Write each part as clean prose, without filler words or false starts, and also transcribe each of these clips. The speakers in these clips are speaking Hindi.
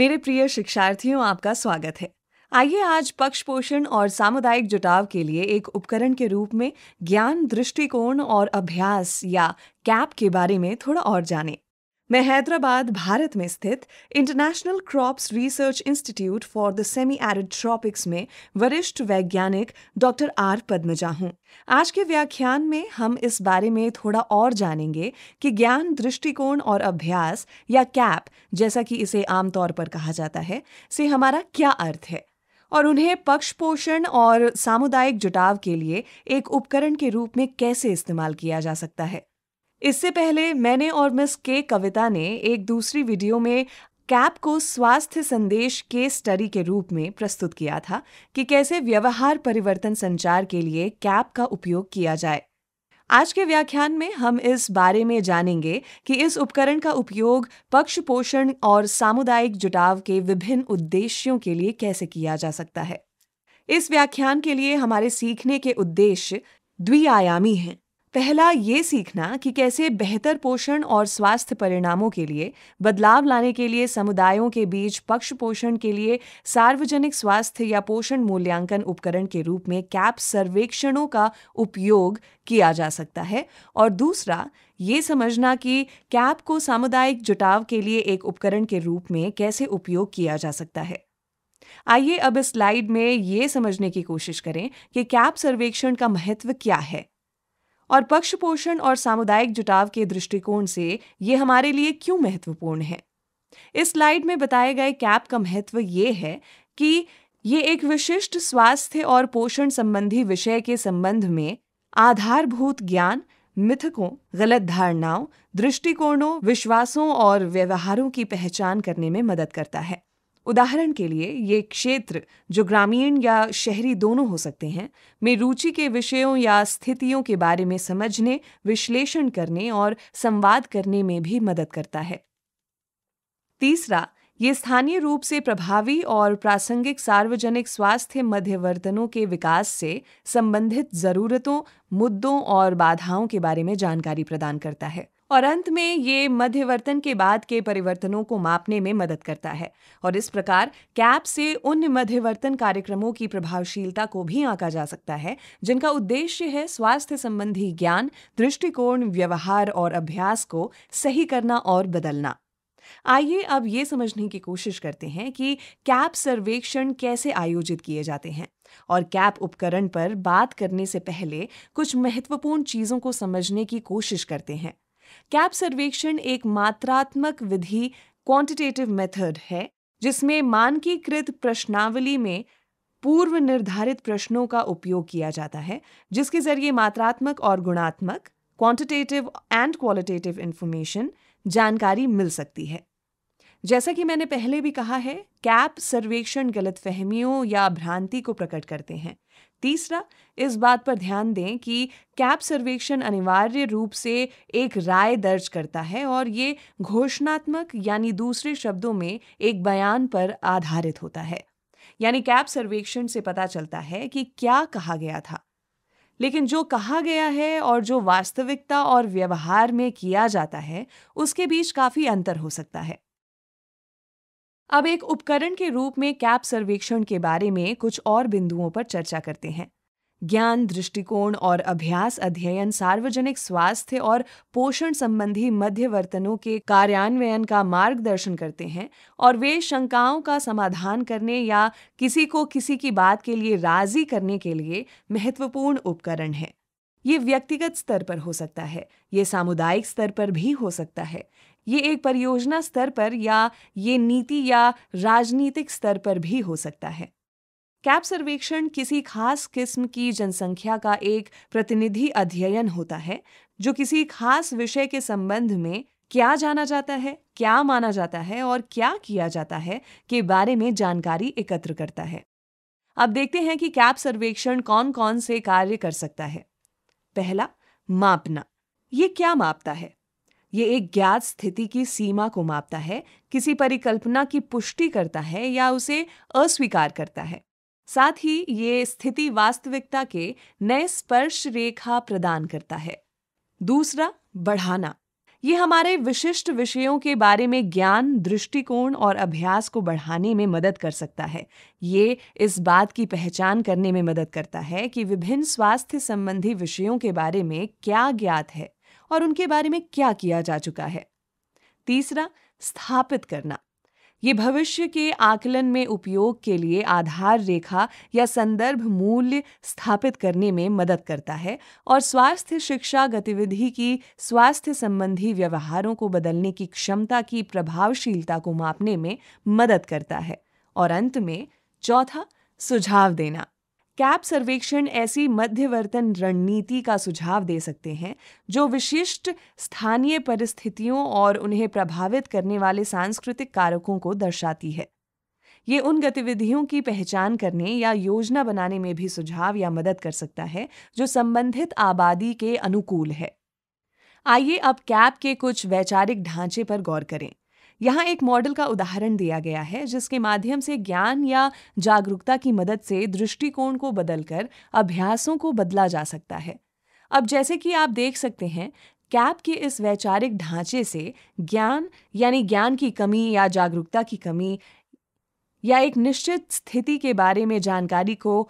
मेरे प्रिय शिक्षार्थियों, आपका स्वागत है। आइए आज पक्ष पोषण और सामुदायिक जुटाव के लिए एक उपकरण के रूप में ज्ञान, दृष्टिकोण और अभ्यास या कैप के बारे में थोड़ा और जानें। मैं हैदराबाद, भारत में स्थित international crops research institute for the semi arid tropics में वरिष्ठ वैज्ञानिक डॉक्टर आर पद्मजा हूँ। आज के व्याख्यान में हम इस बारे में थोड़ा और जानेंगे कि ज्ञान, दृष्टिकोण और अभ्यास या कैप, जैसा कि इसे आमतौर पर कहा जाता है, से हमारा क्या अर्थ है और उन्हें पक्ष पोषण और सामुदायिक जुटाव के लिए एक उपकरण के रूप में कैसे इस्तेमाल किया जा सकता है। इससे पहले मैंने और मिस के कविता ने एक दूसरी वीडियो में कैप को स्वास्थ्य संदेश केस स्टडी के रूप में प्रस्तुत किया था कि कैसे व्यवहार परिवर्तन संचार के लिए कैप का उपयोग किया जाए। आज के व्याख्यान में हम इस बारे में जानेंगे कि इस उपकरण का उपयोग पक्ष पोषण और सामुदायिक जुटाव के विभिन्न उद्देश्यों के लिए कैसे किया जा सकता है। इस व्याख्यान के लिए हमारे सीखने के उद्देश्य द्विआयामी हैं। पहला, ये सीखना कि कैसे बेहतर पोषण और स्वास्थ्य परिणामों के लिए बदलाव लाने के लिए समुदायों के बीच पक्ष पोषण के लिए सार्वजनिक स्वास्थ्य या पोषण मूल्यांकन उपकरण के रूप में कैप सर्वेक्षणों का उपयोग किया जा सकता है, और दूसरा, ये समझना कि कैप को सामुदायिक जुटाव के लिए एक उपकरण के रूप में कैसे उपयोग किया जा सकता है। आइए अब इस स्लाइड में ये समझने की कोशिश करें कि कैप सर्वेक्षण का महत्व क्या है और पक्ष पोषण और सामुदायिक जुटाव के दृष्टिकोण से ये हमारे लिए क्यों महत्वपूर्ण है। इस स्लाइड में बताए गए कैप का महत्व ये है कि ये एक विशिष्ट स्वास्थ्य और पोषण संबंधी विषय के संबंध में आधारभूत ज्ञान, मिथकों, गलत धारणाओं, दृष्टिकोणों, विश्वासों और व्यवहारों की पहचान करने में मदद करता है। उदाहरण के लिए, ये क्षेत्र, जो ग्रामीण या शहरी दोनों हो सकते हैं, में रुचि के विषयों या स्थितियों के बारे में समझने, विश्लेषण करने और संवाद करने में भी मदद करता है। तीसरा, ये स्थानीय रूप से प्रभावी और प्रासंगिक सार्वजनिक स्वास्थ्य मध्यवर्तनों के विकास से संबंधित जरूरतों, मुद्दों और बाधाओं के बारे में जानकारी प्रदान करता है। और अंत में ये मध्यवर्तन के बाद के परिवर्तनों को मापने में मदद करता है, और इस प्रकार कैप से उन मध्यवर्तन कार्यक्रमों की प्रभावशीलता को भी आंका जा सकता है जिनका उद्देश्य है स्वास्थ्य संबंधी ज्ञान, दृष्टिकोण, व्यवहार और अभ्यास को सही करना और बदलना। आइए अब ये समझने की कोशिश करते हैं कि कैप सर्वेक्षण कैसे आयोजित किए जाते हैं, और कैप उपकरण पर बात करने से पहले कुछ महत्वपूर्ण चीजों को समझने की कोशिश करते हैं। कैप सर्वेक्षण एक मात्रात्मक विधि, क्वांटिटेटिव मेथड है, जिसमें मानकीकृत प्रश्नावली में पूर्व निर्धारित प्रश्नों का उपयोग किया जाता है, जिसके जरिए मात्रात्मक और गुणात्मक, क्वांटिटेटिव एंड क्वालिटेटिव इंफॉर्मेशन, जानकारी मिल सकती है। जैसा कि मैंने पहले भी कहा है, कैप सर्वेक्षण गलतफहमियों या भ्रांति को प्रकट करते हैं। तीसरा, इस बात पर ध्यान दें कि कैप सर्वेक्षण अनिवार्य रूप से एक राय दर्ज करता है और ये घोषणात्मक, यानी दूसरे शब्दों में एक बयान पर आधारित होता है। यानी कैप सर्वेक्षण से पता चलता है कि क्या कहा गया था, लेकिन जो कहा गया है और जो वास्तविकता और व्यवहार में किया जाता है, उसके बीच काफी अंतर हो सकता है। अब एक उपकरण के रूप में कैप सर्वेक्षण के बारे में कुछ और बिंदुओं पर चर्चा करते हैं। ज्ञान, दृष्टिकोण और अभ्यास अध्ययन सार्वजनिक स्वास्थ्य और पोषण संबंधी मध्यवर्तनों के कार्यान्वयन का मार्गदर्शन करते हैं, और वे शंकाओं का समाधान करने या किसी को किसी की बात के लिए राजी करने के लिए महत्वपूर्ण उपकरण है। ये व्यक्तिगत स्तर पर हो सकता है, ये सामुदायिक स्तर पर भी हो सकता है, ये एक परियोजना स्तर पर, या ये नीति या राजनीतिक स्तर पर भी हो सकता है। कैप सर्वेक्षण किसी खास किस्म की जनसंख्या का एक प्रतिनिधि अध्ययन होता है, जो किसी खास विषय के संबंध में क्या जाना जाता है, क्या माना जाता है और क्या किया जाता है के बारे में जानकारी एकत्र करता है। अब देखते हैं कि कैप सर्वेक्षण कौन कौन से कार्य कर सकता है। पहला, मापना। ये क्या मापता है? ये एक ज्ञात स्थिति की सीमा को मापता है, किसी परिकल्पना की पुष्टि करता है या उसे अस्वीकार करता है। साथ ही ये स्थिति वास्तविकता के नए स्पर्श रेखा प्रदान करता है। दूसरा, बढ़ाना। ये हमारे विशिष्ट विषयों के बारे में ज्ञान, दृष्टिकोण और अभ्यास को बढ़ाने में मदद कर सकता है। ये इस बात की पहचान करने में मदद करता है कि विभिन्न स्वास्थ्य संबंधी विषयों के बारे में क्या ज्ञात है और उनके बारे में क्या किया जा चुका है। तीसरा, स्थापित करना। ये भविष्य के आकलन में उपयोग के लिए आधार रेखा या संदर्भ मूल्य स्थापित करने में मदद करता है और स्वास्थ्य शिक्षा गतिविधि की स्वास्थ्य संबंधी व्यवहारों को बदलने की क्षमता की प्रभावशीलता को मापने में मदद करता है। और अंत में चौथा, सुझाव देना। कैप सर्वेक्षण ऐसी मध्यवर्तन रणनीति का सुझाव दे सकते हैं जो विशिष्ट स्थानीय परिस्थितियों और उन्हें प्रभावित करने वाले सांस्कृतिक कारकों को दर्शाती है। ये उन गतिविधियों की पहचान करने या योजना बनाने में भी सुझाव या मदद कर सकता है जो संबंधित आबादी के अनुकूल है। आइए अब कैप के कुछ वैचारिक ढांचे पर गौर करें। यहाँ एक मॉडल का उदाहरण दिया गया है जिसके माध्यम से ज्ञान या जागरूकता की मदद से दृष्टिकोण को बदलकर अभ्यासों को बदला जा सकता है। अब जैसे कि आप देख सकते हैं, कैप के इस वैचारिक ढांचे से ज्ञान यानी ज्ञान की कमी या जागरूकता की कमी या एक निश्चित स्थिति के बारे में जानकारी को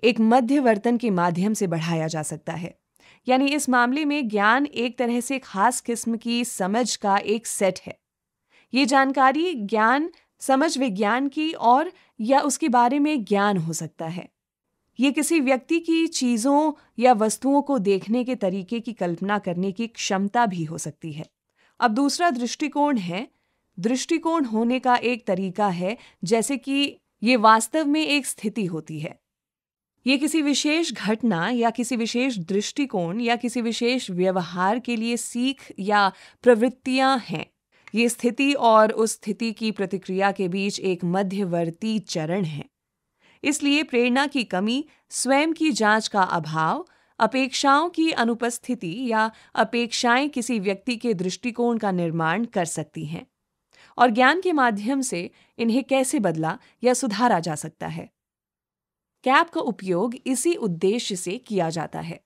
एक मध्यवर्तन के माध्यम से बढ़ाया जा सकता है। यानी इस मामले में ज्ञान एक तरह से खास किस्म की समझ का एक सेट है। ये जानकारी, ज्ञान, समझ विज्ञान की और या उसके बारे में ज्ञान हो सकता है। ये किसी व्यक्ति की चीज़ों या वस्तुओं को देखने के तरीके की कल्पना करने की क्षमता भी हो सकती है। अब दूसरा दृष्टिकोण है। दृष्टिकोण होने का एक तरीका है जैसे कि ये वास्तव में एक स्थिति होती है। ये किसी विशेष घटना या किसी विशेष दृष्टिकोण या किसी विशेष व्यवहार के लिए सीख या प्रवृत्तियां हैं। ये स्थिति और उस स्थिति की प्रतिक्रिया के बीच एक मध्यवर्ती चरण है। इसलिए प्रेरणा की कमी, स्वयं की जांच का अभाव, अपेक्षाओं की अनुपस्थिति या अपेक्षाएं किसी व्यक्ति के दृष्टिकोण का निर्माण कर सकती हैं और ज्ञान के माध्यम से इन्हें कैसे बदला या सुधारा जा सकता है। कैप का उपयोग इसी उद्देश्य से किया जाता है।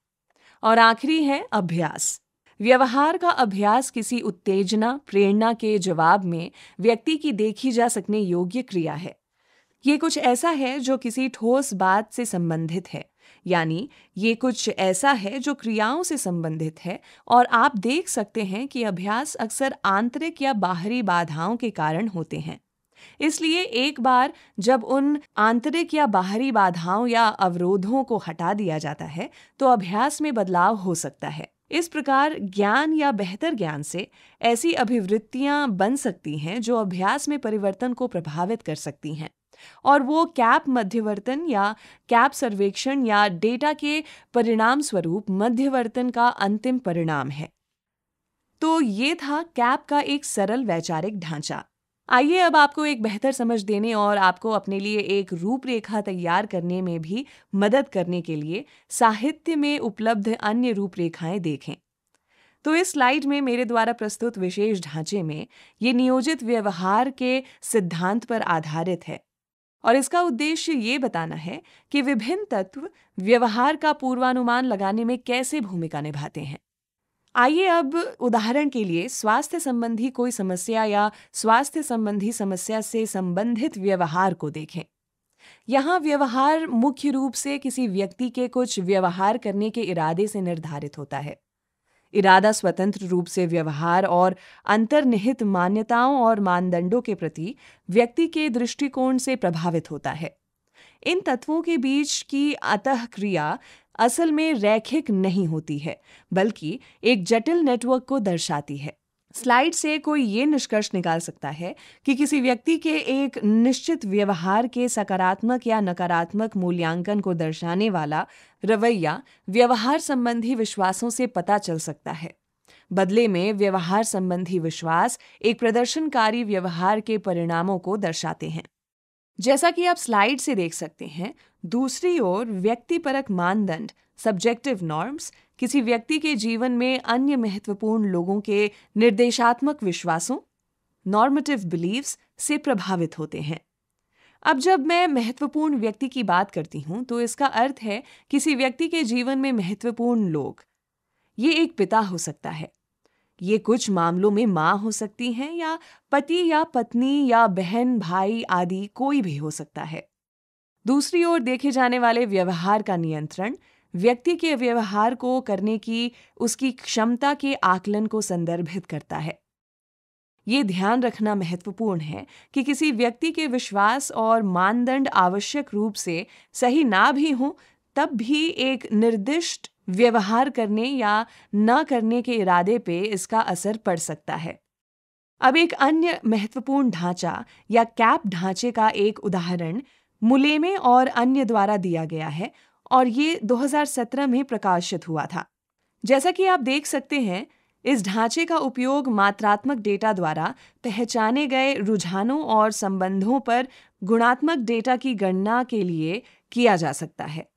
और आखिरी है अभ्यास। व्यवहार का अभ्यास किसी उत्तेजना, प्रेरणा के जवाब में व्यक्ति की देखी जा सकने योग्य क्रिया है। ये कुछ ऐसा है जो किसी ठोस बात से संबंधित है, यानी ये कुछ ऐसा है जो क्रियाओं से संबंधित है और आप देख सकते हैं कि अभ्यास अक्सर आंतरिक या बाहरी बाधाओं के कारण होते हैं। इसलिए एक बार जब उन आंतरिक या बाहरी बाधाओं या अवरोधों को हटा दिया जाता है तो अभ्यास में बदलाव हो सकता है। इस प्रकार ज्ञान या बेहतर ज्ञान से ऐसी अभिवृत्तियां बन सकती हैं जो अभ्यास में परिवर्तन को प्रभावित कर सकती हैं और वो कैप मध्यवर्तन या कैप सर्वेक्षण या डेटा के परिणाम स्वरूप मध्यवर्तन का अंतिम परिणाम है। तो ये था कैप का एक सरल वैचारिक ढांचा। आइए अब आपको एक बेहतर समझ देने और आपको अपने लिए एक रूपरेखा तैयार करने में भी मदद करने के लिए साहित्य में उपलब्ध अन्य रूपरेखाएं देखें। तो इस स्लाइड में मेरे द्वारा प्रस्तुत विशेष ढांचे में ये नियोजित व्यवहार के सिद्धांत पर आधारित है और इसका उद्देश्य ये बताना है कि विभिन्न तत्व व्यवहार का पूर्वानुमान लगाने में कैसे भूमिका निभाते हैं। आइए अब उदाहरण के लिए स्वास्थ्य संबंधी कोई समस्या या स्वास्थ्य संबंधी समस्या से संबंधित व्यवहार को देखें। यहाँ व्यवहार मुख्य रूप से किसी व्यक्ति के कुछ व्यवहार करने के इरादे से निर्धारित होता है। इरादा स्वतंत्र रूप से व्यवहार और अंतर्निहित मान्यताओं और मानदंडों के प्रति व्यक्ति के दृष्टिकोण से प्रभावित होता है। इन तत्वों के बीच की अंतःक्रिया असल में रैखिक नहीं होती है, बल्कि एक जटिल नेटवर्क को दर्शाती है। स्लाइड से कोई ये निष्कर्ष निकाल सकता है कि किसी व्यक्ति के एक निश्चित व्यवहार के सकारात्मक या नकारात्मक मूल्यांकन को दर्शाने वाला रवैया व्यवहार संबंधी विश्वासों से पता चल सकता है। बदले में व्यवहार संबंधी विश्वास एक प्रदर्शनकारी व्यवहार के परिणामों को दर्शाते हैं। जैसा कि आप स्लाइड से देख सकते हैं, दूसरी ओर व्यक्तिपरक मानदंड सब्जेक्टिव नॉर्म्स किसी व्यक्ति के जीवन में अन्य महत्वपूर्ण लोगों के निर्देशात्मक विश्वासों नॉर्मेटिव बिलीव्स से प्रभावित होते हैं। अब जब मैं महत्वपूर्ण व्यक्ति की बात करती हूं तो इसका अर्थ है किसी व्यक्ति के जीवन में महत्वपूर्ण लोग। ये एक पिता हो सकता है, ये कुछ मामलों में माँ हो सकती हैं या पति या पत्नी या बहन भाई आदि कोई भी हो सकता है। दूसरी ओर देखे जाने वाले व्यवहार का नियंत्रण व्यक्ति के व्यवहार को करने की उसकी क्षमता के आकलन को संदर्भित करता है। ये ध्यान रखना महत्वपूर्ण है कि किसी व्यक्ति के विश्वास और मानदंड आवश्यक रूप से सही ना भी हों, तब भी एक निर्दिष्ट व्यवहार करने या न करने के इरादे पे इसका असर पड़ सकता है। अब एक अन्य महत्वपूर्ण ढांचा या कैप ढांचे का एक उदाहरण मुलेमे और अन्य द्वारा दिया गया है और ये 2017 में प्रकाशित हुआ था। जैसा कि आप देख सकते हैं, इस ढांचे का उपयोग मात्रात्मक डेटा द्वारा पहचाने गए रुझानों और संबंधों पर गुणात्मक डेटा की गणना के लिए किया जा सकता है।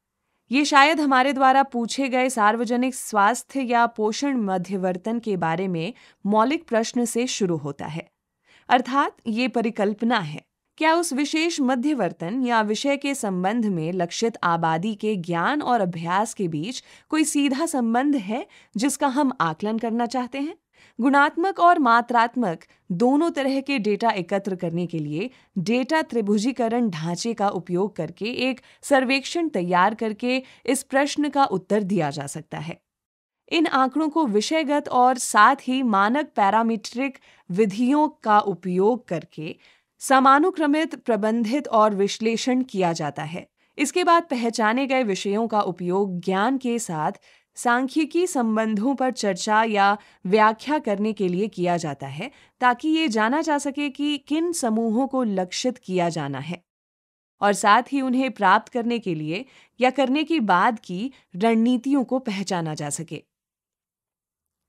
ये शायद हमारे द्वारा पूछे गए सार्वजनिक स्वास्थ्य या पोषण मध्यवर्तन के बारे में मौलिक प्रश्न से शुरू होता है। अर्थात ये परिकल्पना है, क्या उस विशेष मध्यवर्तन या विषय के संबंध में लक्षित आबादी के ज्ञान और अभ्यास के बीच कोई सीधा संबंध है जिसका हम आकलन करना चाहते हैं? गुणात्मक और मात्रात्मक दोनों तरह के डेटा एकत्र करने के लिए डेटा त्रिभुजीकरण ढांचे का उपयोग करके एक सर्वेक्षण तैयार करके इस प्रश्न का उत्तर दिया जा सकता है। इन आंकड़ों को विषयगत और साथ ही मानक पैरामीट्रिक विधियों का उपयोग करके समानुक्रमित, प्रबंधित और विश्लेषण किया जाता है। इसके बाद पहचाने गए विषयों का उपयोग ज्ञान के साथ सांख्यिकी संबंधों पर चर्चा या व्याख्या करने के लिए किया जाता है, ताकि ये जाना जा सके कि किन समूहों को लक्षित किया जाना है और साथ ही उन्हें प्राप्त करने के लिए या करने की बाद की रणनीतियों को पहचाना जा सके।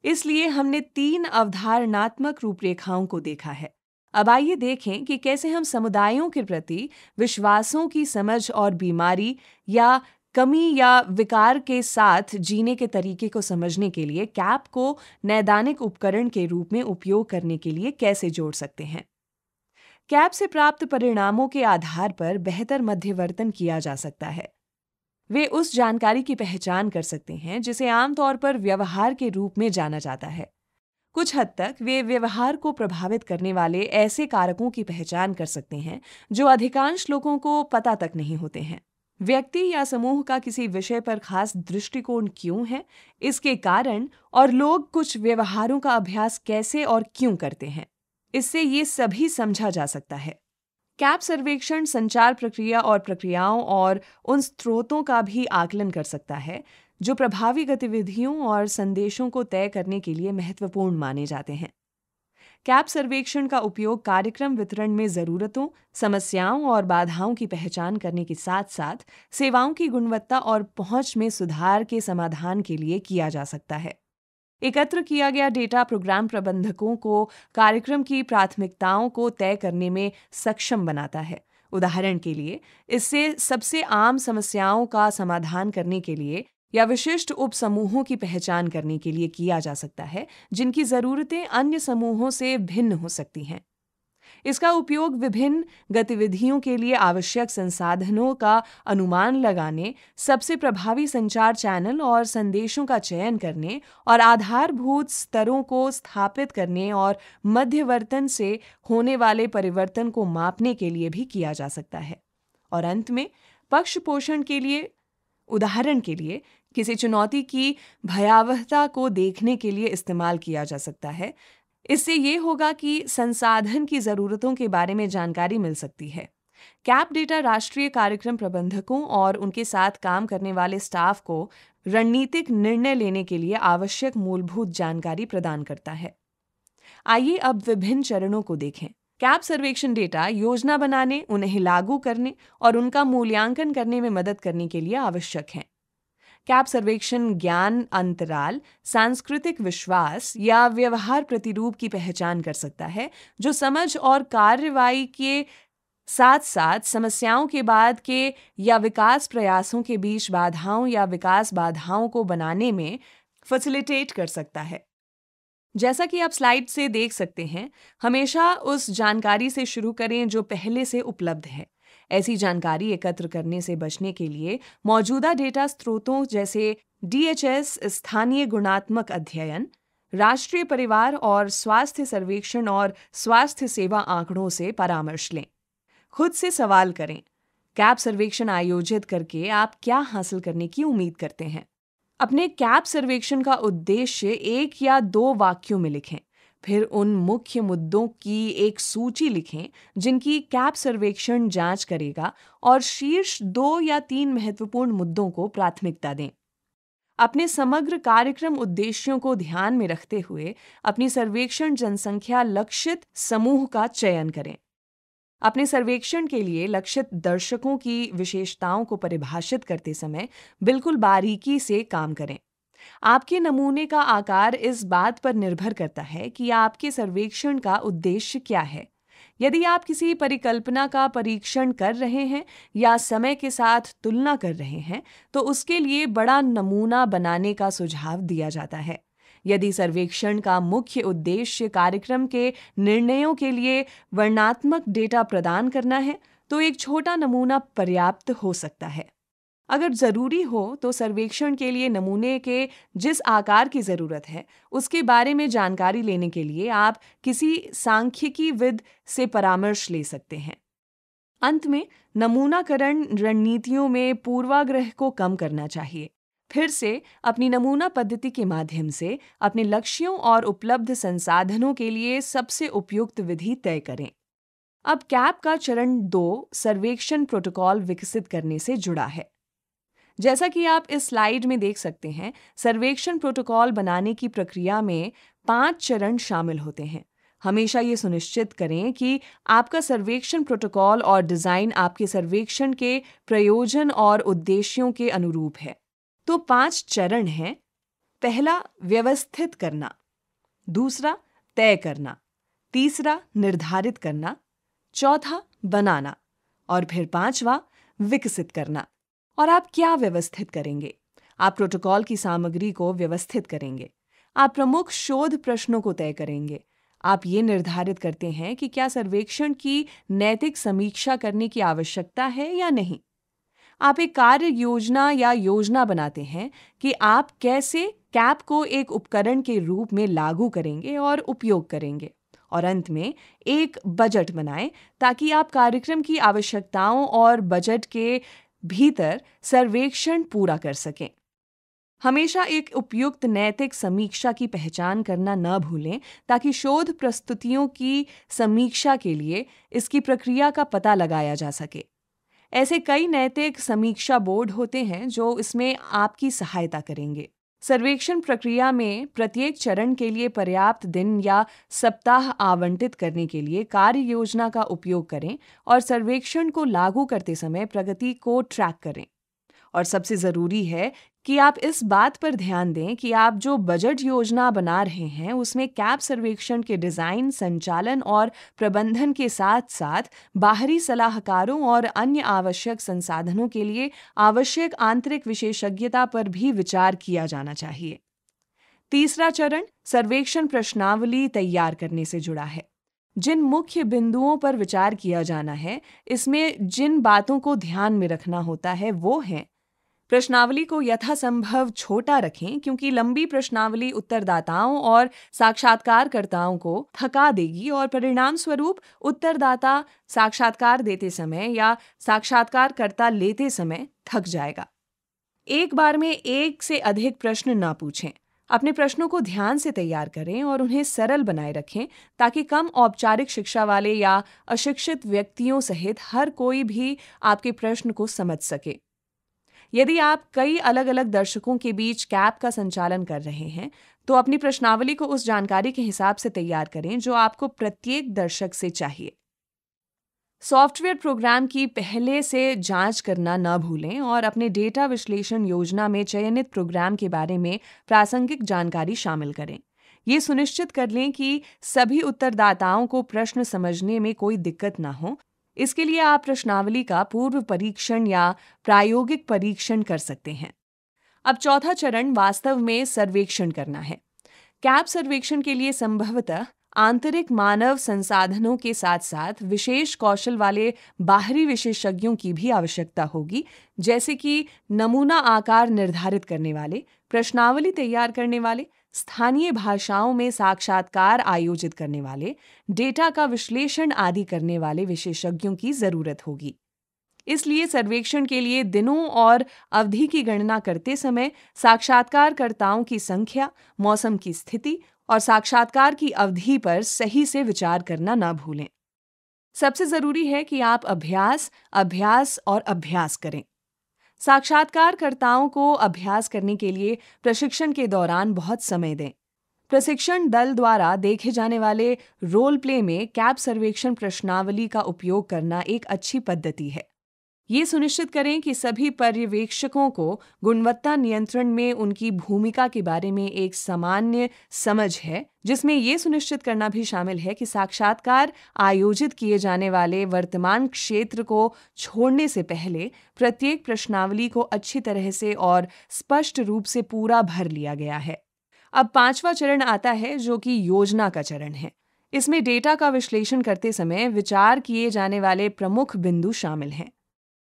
इसलिए हमने 3 अवधारणात्मक रूपरेखाओं को देखा है। अब आइए देखें कि कैसे हम समुदायों के प्रति विश्वासों की समझ और बीमारी या कमी या विकार के साथ जीने के तरीके को समझने के लिए कैप को नैदानिक उपकरण के रूप में उपयोग करने के लिए कैसे जोड़ सकते हैं। कैप से प्राप्त परिणामों के आधार पर बेहतर मध्यवर्तन किया जा सकता है। वे उस जानकारी की पहचान कर सकते हैं जिसे आमतौर पर व्यवहार के रूप में जाना जाता है। कुछ हद तक वे व्यवहार को प्रभावित करने वाले ऐसे कारकों की पहचान कर सकते हैं जो अधिकांश लोगों को पता तक नहीं होते हैं। व्यक्ति या समूह का किसी विषय पर खास दृष्टिकोण क्यों है, इसके कारण और लोग कुछ व्यवहारों का अभ्यास कैसे और क्यों करते हैं, इससे ये सभी समझा जा सकता है। कैप सर्वेक्षण संचार प्रक्रिया और प्रक्रियाओं और उन स्रोतों का भी आकलन कर सकता है जो प्रभावी गतिविधियों और संदेशों को तय करने के लिए महत्वपूर्ण माने जाते हैं। कैप सर्वेक्षण का उपयोग कार्यक्रम वितरण में जरूरतों, समस्याओं और बाधाओं की पहचान करने के साथ साथ सेवाओं की गुणवत्ता और पहुंच में सुधार के समाधान के लिए किया जा सकता है। एकत्र किया गया डेटा प्रोग्राम प्रबंधकों को कार्यक्रम की प्राथमिकताओं को तय करने में सक्षम बनाता है। उदाहरण के लिए, इससे सबसे आम समस्याओं का समाधान करने के लिए या विशिष्ट उपसमूहों की पहचान करने के लिए किया जा सकता है जिनकी ज़रूरतें अन्य समूहों से भिन्न हो सकती हैं। इसका उपयोग विभिन्न गतिविधियों के लिए आवश्यक संसाधनों का अनुमान लगाने, सबसे प्रभावी संचार चैनल और संदेशों का चयन करने और आधारभूत स्तरों को स्थापित करने और मध्यवर्तन से होने वाले परिवर्तन को मापने के लिए भी किया जा सकता है। और अंत में पक्ष पोषण के लिए, उदाहरण के लिए, किसी चुनौती की भयावहता को देखने के लिए इस्तेमाल किया जा सकता है। इससे ये होगा कि संसाधन की ज़रूरतों के बारे में जानकारी मिल सकती है। कैप डेटा राष्ट्रीय कार्यक्रम प्रबंधकों और उनके साथ काम करने वाले स्टाफ को रणनीतिक निर्णय लेने के लिए आवश्यक मूलभूत जानकारी प्रदान करता है। आइए अब विभिन्न चरणों को देखें। कैप सर्वेक्षण डेटा योजना बनाने, उन्हें लागू करने और उनका मूल्यांकन करने में मदद करने के लिए आवश्यक है। कैप सर्वेक्षण ज्ञान अंतराल, सांस्कृतिक विश्वास या व्यवहार प्रतिरूप की पहचान कर सकता है जो समझ और कार्रवाई के साथ साथ समस्याओं के बाद के या विकास प्रयासों के बीच बाधाओं या विकास बाधाओं को बनाने में फैसिलिटेट कर सकता है। जैसा कि आप स्लाइड से देख सकते हैं, हमेशा उस जानकारी से शुरू करें जो पहले से उपलब्ध है। ऐसी जानकारी एकत्र करने से बचने के लिए मौजूदा डेटा स्रोतों जैसे DHS स्थानीय गुणात्मक अध्ययन, राष्ट्रीय परिवार और स्वास्थ्य सर्वेक्षण और स्वास्थ्य सेवा आंकड़ों से परामर्श लें। खुद से सवाल करें, कैप सर्वेक्षण आयोजित करके आप क्या हासिल करने की उम्मीद करते हैं? अपने कैप सर्वेक्षण का उद्देश्य 1 या 2 वाक्यों में लिखें। फिर उन मुख्य मुद्दों की एक सूची लिखें जिनकी कैप सर्वेक्षण जांच करेगा और शीर्ष 2 या 3 महत्वपूर्ण मुद्दों को प्राथमिकता दें। अपने समग्र कार्यक्रम उद्देश्यों को ध्यान में रखते हुए अपनी सर्वेक्षण जनसंख्या लक्षित समूह का चयन करें। अपने सर्वेक्षण के लिए लक्षित दर्शकों की विशेषताओं को परिभाषित करते समय बिल्कुल बारीकी से काम करें। आपके नमूने का आकार इस बात पर निर्भर करता है कि आपके सर्वेक्षण का उद्देश्य क्या है। यदि आप किसी परिकल्पना का परीक्षण कर रहे हैं या समय के साथ तुलना कर रहे हैं, तो उसके लिए बड़ा नमूना बनाने का सुझाव दिया जाता है। यदि सर्वेक्षण का मुख्य उद्देश्य कार्यक्रम के निर्णयों के लिए वर्णनात्मक डेटा प्रदान करना है, तो एक छोटा नमूना पर्याप्त हो सकता है। अगर जरूरी हो तो सर्वेक्षण के लिए नमूने के जिस आकार की जरूरत है, उसके बारे में जानकारी लेने के लिए आप किसी सांख्यिकीविद से परामर्श ले सकते हैं। अंत में, नमूनाकरण रणनीतियों में पूर्वाग्रह को कम करना चाहिए। फिर से अपनी नमूना पद्धति के माध्यम से अपने लक्ष्यों और उपलब्ध संसाधनों के लिए सबसे उपयुक्त विधि तय करें। अब कैप का चरण 2 सर्वेक्षण प्रोटोकॉल विकसित करने से जुड़ा है। जैसा कि आप इस स्लाइड में देख सकते हैं, सर्वेक्षण प्रोटोकॉल बनाने की प्रक्रिया में 5 चरण शामिल होते हैं। हमेशा ये सुनिश्चित करें कि आपका सर्वेक्षण प्रोटोकॉल और डिज़ाइन आपके सर्वेक्षण के प्रयोजन और उद्देश्यों के अनुरूप है। तो 5 चरण हैं। पहला, व्यवस्थित करना। दूसरा, तय करना। तीसरा, निर्धारित करना। चौथा, बनाना। और फिर 5वां, विकसित करना। और आप क्या व्यवस्थित करेंगे? आप प्रोटोकॉल की सामग्री को व्यवस्थित करेंगे। आप प्रमुख शोध प्रश्नों को तय करेंगे। आप ये निर्धारित करते हैं कि क्या सर्वेक्षण की नैतिक समीक्षा करने की आवश्यकता है या नहीं। आप एक कार्य योजना या योजना बनाते हैं कि आप कैसे कैप को एक उपकरण के रूप में लागू करेंगे और उपयोग करेंगे। और अंत में एक बजट बनाएं ताकि आप कार्यक्रम की आवश्यकताओं और बजट के भीतर सर्वेक्षण पूरा कर सकें। हमेशा एक उपयुक्त नैतिक समीक्षा की पहचान करना न भूलें ताकि शोध प्रस्तुतियों की समीक्षा के लिए इसकी प्रक्रिया का पता लगाया जा सके। ऐसे कई नैतिक समीक्षा बोर्ड होते हैं जो इसमें आपकी सहायता करेंगे। सर्वेक्षण प्रक्रिया में प्रत्येक चरण के लिए पर्याप्त दिन या सप्ताह आवंटित करने के लिए कार्य योजना का उपयोग करें और सर्वेक्षण को लागू करते समय प्रगति को ट्रैक करें। और सबसे ज़रूरी है कि आप इस बात पर ध्यान दें कि आप जो बजट योजना बना रहे हैं उसमें कैप सर्वेक्षण के डिज़ाइन, संचालन और प्रबंधन के साथ साथ बाहरी सलाहकारों और अन्य आवश्यक संसाधनों के लिए आवश्यक आंतरिक विशेषज्ञता पर भी विचार किया जाना चाहिए। तीसरा चरण सर्वेक्षण प्रश्नावली तैयार करने से जुड़ा है। जिन मुख्य बिंदुओं पर विचार किया जाना है, इसमें जिन बातों को ध्यान में रखना होता है वो हैं: प्रश्नावली को यथासंभव छोटा रखें क्योंकि लंबी प्रश्नावली उत्तरदाताओं और साक्षात्कारकर्ताओं को थका देगी और परिणाम स्वरूप उत्तरदाता साक्षात्कार देते समय या साक्षात्कारकर्ता लेते समय थक जाएगा। एक बार में एक से अधिक प्रश्न ना पूछें। अपने प्रश्नों को ध्यान से तैयार करें और उन्हें सरल बनाए रखें ताकि कम औपचारिक शिक्षा वाले या अशिक्षित व्यक्तियों सहित हर कोई भी आपके प्रश्न को समझ सके। यदि आप कई अलग अलग दर्शकों के बीच कैप का संचालन कर रहे हैं, तो अपनी प्रश्नावली को उस जानकारी के हिसाब से तैयार करें जो आपको प्रत्येक दर्शक से चाहिए। सॉफ्टवेयर प्रोग्राम की पहले से जांच करना न भूलें और अपने डेटा विश्लेषण योजना में चयनित प्रोग्राम के बारे में प्रासंगिक जानकारी शामिल करें। ये सुनिश्चित कर लें कि सभी उत्तरदाताओं को प्रश्न समझने में कोई दिक्कत न हो। इसके लिए आप प्रश्नावली का पूर्व परीक्षण या प्रायोगिक परीक्षण कर सकते हैं। अब चौथा चरण वास्तव में सर्वेक्षण करना है। कैप सर्वेक्षण के लिए संभवतः आंतरिक मानव संसाधनों के साथ साथ विशेष कौशल वाले बाहरी विशेषज्ञों की भी आवश्यकता होगी, जैसे कि नमूना आकार निर्धारित करने वाले, प्रश्नावली तैयार करने वाले, स्थानीय भाषाओं में साक्षात्कार आयोजित करने वाले, डेटा का विश्लेषण आदि करने वाले विशेषज्ञों की जरूरत होगी। इसलिए सर्वेक्षण के लिए दिनों और अवधि की गणना करते समय साक्षात्कारकर्ताओं की संख्या, मौसम की स्थिति और साक्षात्कार की अवधि पर सही से विचार करना ना भूलें। सबसे जरूरी है कि आप अभ्यास, अभ्यास और अभ्यास करें। साक्षात्कारकर्ताओं को अभ्यास करने के लिए प्रशिक्षण के दौरान बहुत समय दें। प्रशिक्षण दल द्वारा देखे जाने वाले रोल प्ले में कैप सर्वेक्षण प्रश्नावली का उपयोग करना एक अच्छी पद्धति है। ये सुनिश्चित करें कि सभी पर्यवेक्षकों को गुणवत्ता नियंत्रण में उनकी भूमिका के बारे में एक सामान्य समझ है, जिसमें ये सुनिश्चित करना भी शामिल है कि साक्षात्कार आयोजित किए जाने वाले वर्तमान क्षेत्र को छोड़ने से पहले प्रत्येक प्रश्नावली को अच्छी तरह से और स्पष्ट रूप से पूरा भर लिया गया है। अब 5वां चरण आता है, जो कि योजना का चरण है। इसमें डेटा का विश्लेषण करते समय विचार किए जाने वाले प्रमुख बिंदु शामिल हैं।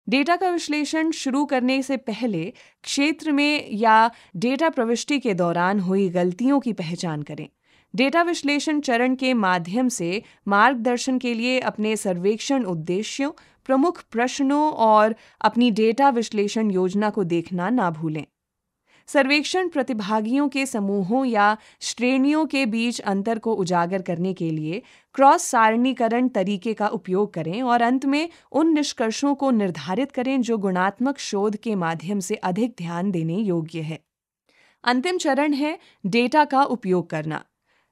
डेटा का विश्लेषण शुरू करने से पहले क्षेत्र में या डेटा प्रविष्टि के दौरान हुई गलतियों की पहचान करें। डेटा विश्लेषण चरण के माध्यम से मार्गदर्शन के लिए अपने सर्वेक्षण उद्देश्यों, प्रमुख प्रश्नों और अपनी डेटा विश्लेषण योजना को देखना ना भूलें। सर्वेक्षण प्रतिभागियों के समूहों या श्रेणियों के बीच अंतर को उजागर करने के लिए क्रॉस सारणीकरण तरीके का उपयोग करें और अंत में उन निष्कर्षों को निर्धारित करें जो गुणात्मक शोध के माध्यम से अधिक ध्यान देने योग्य है। अंतिम चरण है डेटा का उपयोग करना।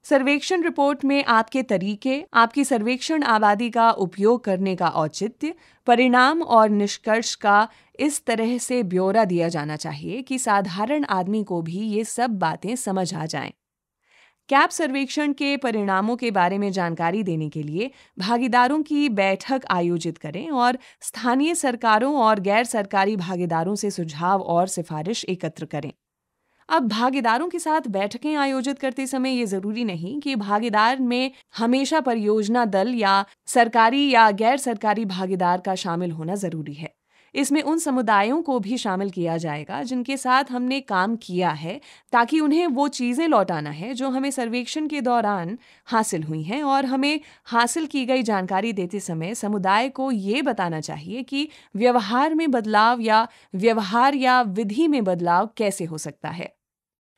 सर्वेक्षण रिपोर्ट में आपके तरीके, आपकी सर्वेक्षण आबादी का उपयोग करने का औचित्य, परिणाम और निष्कर्ष का इस तरह से ब्यौरा दिया जाना चाहिए कि साधारण आदमी को भी ये सब बातें समझ आ जाएं। कैप सर्वेक्षण के परिणामों के बारे में जानकारी देने के लिए भागीदारों की बैठक आयोजित करें और स्थानीय सरकारों और गैर सरकारी भागीदारों से सुझाव और सिफारिश एकत्र करें। अब भागीदारों के साथ बैठकें आयोजित करते समय ये जरूरी नहीं कि भागीदार में हमेशा परियोजना दल या सरकारी या गैर सरकारी भागीदार का शामिल होना जरूरी है। इसमें उन समुदायों को भी शामिल किया जाएगा जिनके साथ हमने काम किया है, ताकि उन्हें वो चीज़ें लौटाना है जो हमें सर्वेक्षण के दौरान हासिल हुई हैं, और हमें हासिल की गई जानकारी देते समय समुदाय को ये बताना चाहिए कि व्यवहार में बदलाव या व्यवहार या विधि में बदलाव कैसे हो सकता है।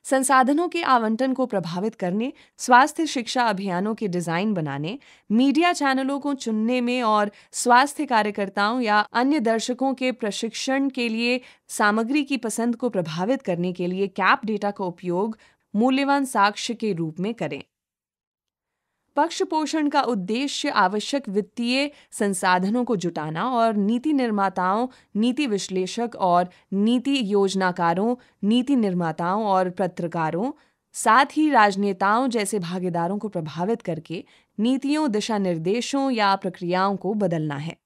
संसाधनों के आवंटन को प्रभावित करने, स्वास्थ्य शिक्षा अभियानों के डिजाइन बनाने, मीडिया चैनलों को चुनने में और स्वास्थ्य कार्यकर्ताओं या अन्य दर्शकों के प्रशिक्षण के लिए सामग्री की पसंद को प्रभावित करने के लिए कैप डेटा का उपयोग मूल्यवान साक्ष्य के रूप में करें। पक्ष पोषण का उद्देश्य आवश्यक वित्तीय संसाधनों को जुटाना और नीति निर्माताओं, नीति विश्लेषक और नीति योजनाकारों, नीति निर्माताओं और पत्रकारों, साथ ही राजनेताओं जैसे भागीदारों को प्रभावित करके नीतियों, दिशा निर्देशों या प्रक्रियाओं को बदलना है।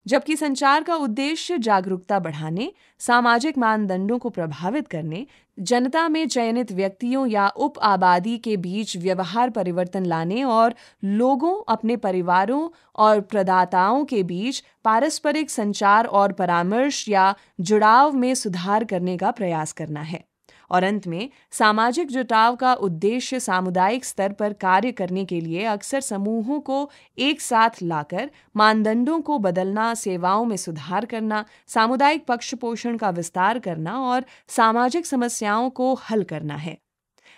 जबकि संचार का उद्देश्य जागरूकता बढ़ाने, सामाजिक मानदंडों को प्रभावित करने, जनता में चयनित व्यक्तियों या उप आबादी के बीच व्यवहार परिवर्तन लाने और लोगों, अपने परिवारों और प्रदाताओं के बीच पारस्परिक संचार और परामर्श या जुड़ाव में सुधार करने का प्रयास करना है। और अंत में सामाजिक जुटाव का उद्देश्य सामुदायिक स्तर पर कार्य करने के लिए अक्सर समूहों को एक साथ लाकर मानदंडों को बदलना, सेवाओं में सुधार करना, सामुदायिक पक्ष पोषण का विस्तार करना और सामाजिक समस्याओं को हल करना है।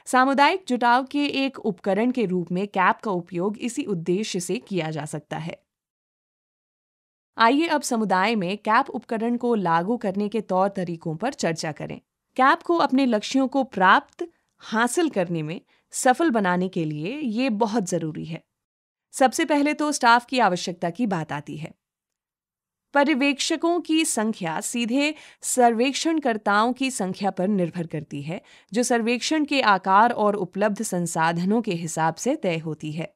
सामुदायिक जुटाव के एक उपकरण के रूप में कैप का उपयोग इसी उद्देश्य से किया जा सकता है। आइए अब समुदाय में कैप उपकरण को लागू करने के तौर तरीकों पर चर्चा करें। कैप को अपने लक्ष्यों को प्राप्त हासिल करने में सफल बनाने के लिए ये बहुत जरूरी है। सबसे पहले तो स्टाफ की आवश्यकता की बात आती है। पर्यवेक्षकों की संख्या सीधे सर्वेक्षणकर्ताओं की संख्या पर निर्भर करती है, जो सर्वेक्षण के आकार और उपलब्ध संसाधनों के हिसाब से तय होती है।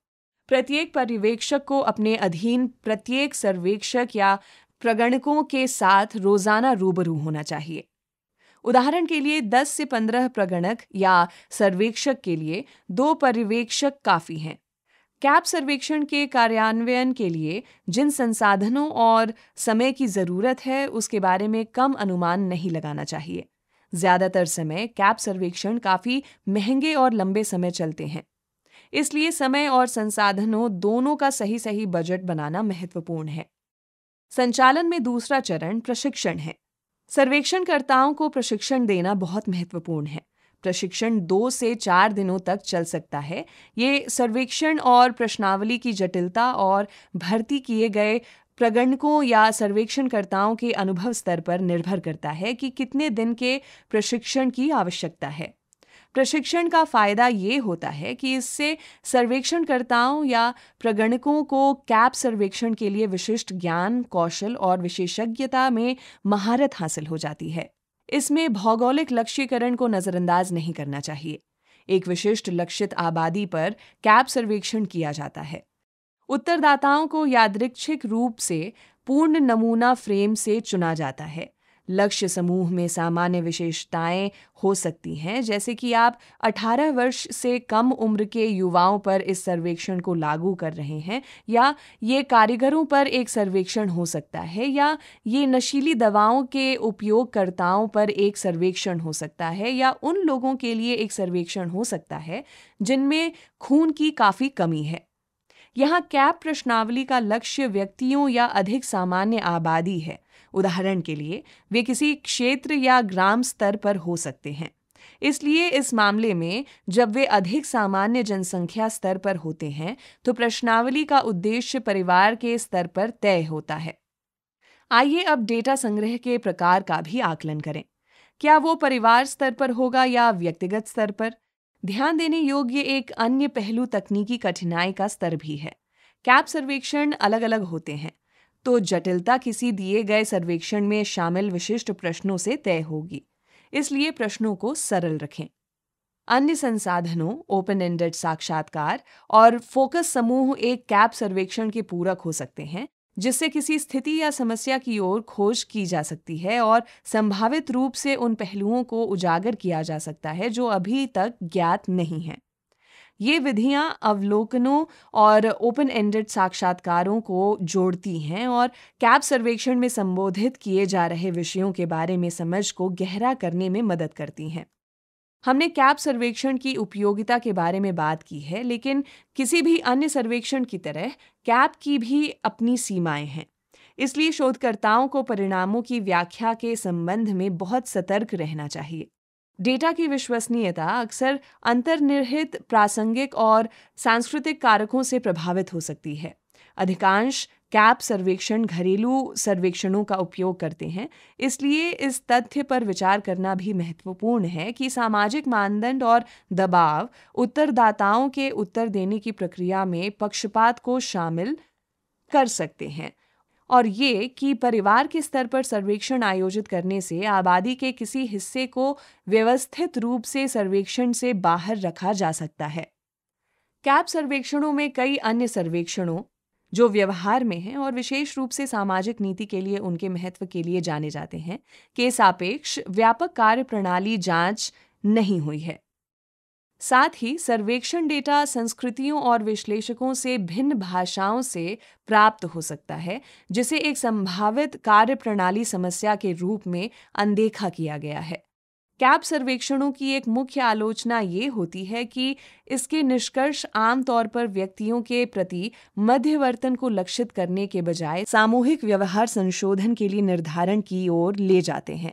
प्रत्येक पर्यवेक्षक को अपने अधीन प्रत्येक सर्वेक्षक या प्रगणकों के साथ रोजाना रूबरू होना चाहिए। उदाहरण के लिए 10 से 15 प्रगणक या सर्वेक्षक के लिए 2 पर्यवेक्षक काफी हैं। कैप सर्वेक्षण के कार्यान्वयन के लिए जिन संसाधनों और समय की जरूरत है, उसके बारे में कम अनुमान नहीं लगाना चाहिए। ज्यादातर समय कैप सर्वेक्षण काफी महंगे और लंबे समय चलते हैं। इसलिए समय और संसाधनों दोनों का सही सही बजट बनाना महत्वपूर्ण है। संचालन में दूसरा चरण प्रशिक्षण है। सर्वेक्षणकर्ताओं को प्रशिक्षण देना बहुत महत्वपूर्ण है। प्रशिक्षण 2 से 4 दिनों तक चल सकता है। ये सर्वेक्षण और प्रश्नावली की जटिलता और भर्ती किए गए प्रगणकों या सर्वेक्षणकर्ताओं के अनुभव स्तर पर निर्भर करता है कि कितने दिन के प्रशिक्षण की आवश्यकता है। प्रशिक्षण का फायदा ये होता है कि इससे सर्वेक्षणकर्ताओं या प्रगणकों को कैप सर्वेक्षण के लिए विशिष्ट ज्ञान, कौशल और विशेषज्ञता में महारत हासिल हो जाती है। इसमें भौगोलिक लक्ष्यीकरण को नजरअंदाज नहीं करना चाहिए। एक विशिष्ट लक्षित आबादी पर कैप सर्वेक्षण किया जाता है। उत्तरदाताओं को यादृच्छिक रूप से पूर्ण नमूना फ्रेम से चुना जाता है। लक्ष्य समूह में सामान्य विशेषताएं हो सकती हैं, जैसे कि आप 18 वर्ष से कम उम्र के युवाओं पर इस सर्वेक्षण को लागू कर रहे हैं, या ये कारीगरों पर एक सर्वेक्षण हो सकता है, या ये नशीली दवाओं के उपयोगकर्ताओं पर एक सर्वेक्षण हो सकता है, या उन लोगों के लिए एक सर्वेक्षण हो सकता है जिनमें खून की काफ़ी कमी है। यहाँ कैप प्रश्नावली का लक्ष्य व्यक्तियों या अधिक सामान्य आबादी है। उदाहरण के लिए, वे किसी क्षेत्र या ग्राम स्तर पर हो सकते हैं। इसलिए इस मामले में जब वे अधिक सामान्य जनसंख्या स्तर पर होते हैं, तो प्रश्नावली का उद्देश्य परिवार के स्तर पर तय होता है। आइए अब डेटा संग्रह के प्रकार का भी आकलन करें। क्या वो परिवार स्तर पर होगा या व्यक्तिगत स्तर पर? ध्यान देने योग्य एक अन्य पहलू तकनीकी कठिनाई का स्तर भी है। कैप सर्वेक्षण अलग अलग होते हैं, तो जटिलता किसी दिए गए सर्वेक्षण में शामिल विशिष्ट प्रश्नों से तय होगी। इसलिए प्रश्नों को सरल रखें। अन्य संसाधनों, ओपन एंडेड साक्षात्कार और फोकस समूह एक कैप सर्वेक्षण के पूरक हो सकते हैं, जिससे किसी स्थिति या समस्या की ओर खोज की जा सकती है और संभावित रूप से उन पहलुओं को उजागर किया जा सकता है जो अभी तक ज्ञात नहीं हैं। ये विधियां अवलोकनों और ओपन एंडेड साक्षात्कारों को जोड़ती हैं और कैप सर्वेक्षण में संबोधित किए जा रहे विषयों के बारे में समझ को गहरा करने में मदद करती हैं। हमने कैप सर्वेक्षण की उपयोगिता के बारे में बात की है, लेकिन किसी भी अन्य सर्वेक्षण की तरह कैप की भी अपनी सीमाएं हैं। इसलिए शोधकर्ताओं को परिणामों की व्याख्या के संबंध में बहुत सतर्क रहना चाहिए। डेटा की विश्वसनीयता अक्सर अंतर्निहित प्रासंगिक और सांस्कृतिक कारकों से प्रभावित हो सकती है। अधिकांश कैप सर्वेक्षण घरेलू सर्वेक्षणों का उपयोग करते हैं, इसलिए इस तथ्य पर विचार करना भी महत्वपूर्ण है कि सामाजिक मानदंड और दबाव उत्तरदाताओं के उत्तर देने की प्रक्रिया में पक्षपात को शामिल कर सकते हैं, और ये कि परिवार के स्तर पर सर्वेक्षण आयोजित करने से आबादी के किसी हिस्से को व्यवस्थित रूप से सर्वेक्षण से बाहर रखा जा सकता है। कैप सर्वेक्षणों में कई अन्य सर्वेक्षणों जो व्यवहार में हैं और विशेष रूप से सामाजिक नीति के लिए उनके महत्व के लिए जाने जाते हैं, के सापेक्ष व्यापक कार्यप्रणाली जांच नहीं हुई है। साथ ही सर्वेक्षण डेटा संस्कृतियों और विश्लेषकों से भिन्न भाषाओं से प्राप्त हो सकता है, जिसे एक संभावित कार्यप्रणाली समस्या के रूप में अनदेखा किया गया है। कैप सर्वेक्षणों की एक मुख्य आलोचना ये होती है कि इसके निष्कर्ष आमतौर पर व्यक्तियों के प्रति मध्यवर्तन को लक्षित करने के बजाय सामूहिक व्यवहार संशोधन के लिए निर्धारण की ओर ले जाते हैं।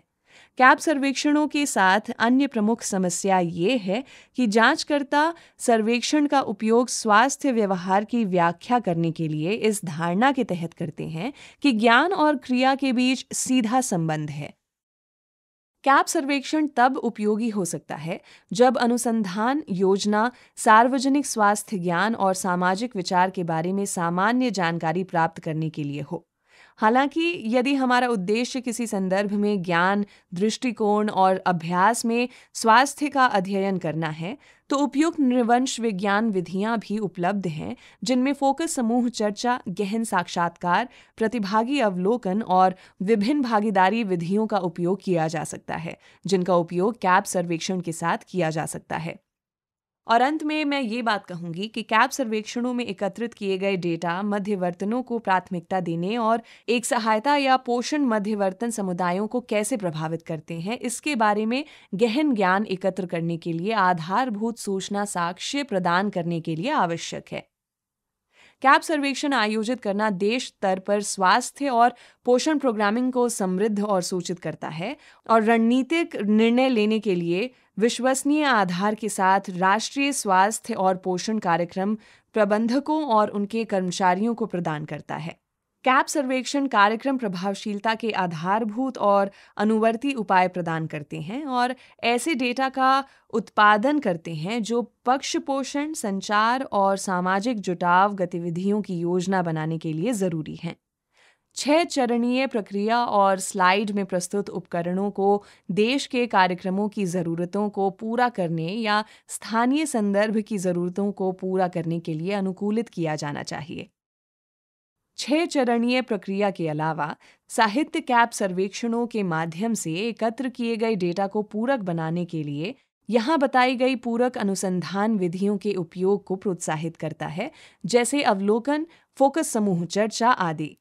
कैप सर्वेक्षणों के साथ अन्य प्रमुख समस्या ये है कि जांचकर्ता सर्वेक्षण का उपयोग स्वास्थ्य व्यवहार की व्याख्या करने के लिए इस धारणा के तहत करते हैं कि ज्ञान और क्रिया के बीच सीधा संबंध है। कैप सर्वेक्षण तब उपयोगी हो सकता है जब अनुसंधान योजना सार्वजनिक स्वास्थ्य ज्ञान और सामाजिक विचार के बारे में सामान्य जानकारी प्राप्त करने के लिए हो। हालांकि यदि हमारा उद्देश्य किसी संदर्भ में ज्ञान, दृष्टिकोण और अभ्यास में स्वास्थ्य का अध्ययन करना है, तो उपयुक्त नृवंश विज्ञान विधियां भी उपलब्ध हैं, जिनमें फोकस समूह चर्चा, गहन साक्षात्कार, प्रतिभागी अवलोकन और विभिन्न भागीदारी विधियों का उपयोग किया जा सकता है, जिनका उपयोग कैप सर्वेक्षण के साथ किया जा सकता है। और अंत में मैं ये बात कहूंगी कि कैब सर्वेक्षणों में एकत्रित किए गए डेटा मध्यवर्तनों को प्राथमिकता देने और एक सहायता या पोषण मध्यवर्तन समुदायों को कैसे प्रभावित करते हैं, इसके बारे में गहन ज्ञान एकत्र करने के लिए आधारभूत सूचना साक्ष्य प्रदान करने के लिए आवश्यक है। कैब सर्वेक्षण आयोजित करना देश स्तर पर स्वास्थ्य और पोषण प्रोग्रामिंग को समृद्ध और सूचित करता है और रणनीतिक निर्णय लेने के लिए विश्वसनीय आधार के साथ राष्ट्रीय स्वास्थ्य और पोषण कार्यक्रम प्रबंधकों और उनके कर्मचारियों को प्रदान करता है। कैब सर्वेक्षण कार्यक्रम प्रभावशीलता के आधारभूत और अनुवर्ती उपाय प्रदान करते हैं और ऐसे डेटा का उत्पादन करते हैं जो पक्ष पोषण, संचार और सामाजिक जुटाव गतिविधियों की योजना बनाने के लिए जरूरी हैं। 6 चरणीय प्रक्रिया और स्लाइड में प्रस्तुत उपकरणों को देश के कार्यक्रमों की ज़रूरतों को पूरा करने या स्थानीय संदर्भ की ज़रूरतों को पूरा करने के लिए अनुकूलित किया जाना चाहिए। 6 चरणीय प्रक्रिया के अलावा साहित्य कैब सर्वेक्षणों के माध्यम से एकत्र किए गए डेटा को पूरक बनाने के लिए यहाँ बताई गई पूरक अनुसंधान विधियों के उपयोग को प्रोत्साहित करता है, जैसे अवलोकन, फोकस समूह चर्चा आदि।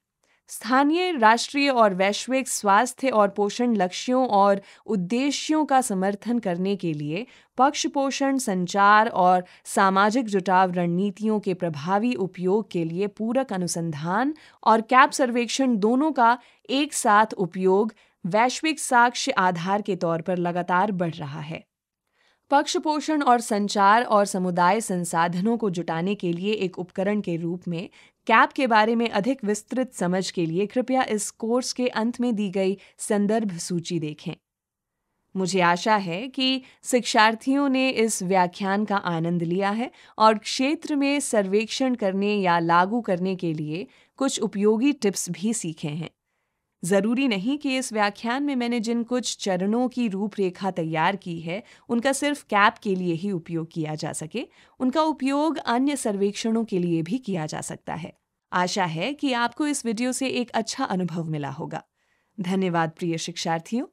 स्थानीय, राष्ट्रीय और वैश्विक स्वास्थ्य और पोषण लक्ष्यों और उद्देश्यों का समर्थन करने के लिए पक्ष पोषण, संचार और सामाजिक जुटाव रणनीतियों के प्रभावी उपयोग के लिए पूरक अनुसंधान और कैब सर्वेक्षण दोनों का एक साथ उपयोग वैश्विक साक्ष्य आधार के तौर पर लगातार बढ़ रहा है। पक्ष पोषण और संचार और समुदाय संसाधनों को जुटाने के लिए एक उपकरण के रूप में कैब के बारे में अधिक विस्तृत समझ के लिए कृपया इस कोर्स के अंत में दी गई संदर्भ सूची देखें। मुझे आशा है कि शिक्षार्थियों ने इस व्याख्यान का आनंद लिया है और क्षेत्र में सर्वेक्षण करने या लागू करने के लिए कुछ उपयोगी टिप्स भी सीखे हैं। जरूरी नहीं कि इस व्याख्यान में मैंने जिन कुछ चरणों की रूपरेखा तैयार की है, उनका सिर्फ कैब के लिए ही उपयोग किया जा सके। उनका उपयोग अन्य सर्वेक्षणों के लिए भी किया जा सकता है। आशा है कि आपको इस वीडियो से एक अच्छा अनुभव मिला होगा। धन्यवाद प्रिय शिक्षार्थियों,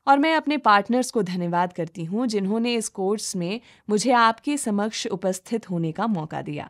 और मैं अपने पार्टनर्स को धन्यवाद करती हूँ जिन्होंने इस कोर्स में मुझे आपके समक्ष उपस्थित होने का मौका दिया।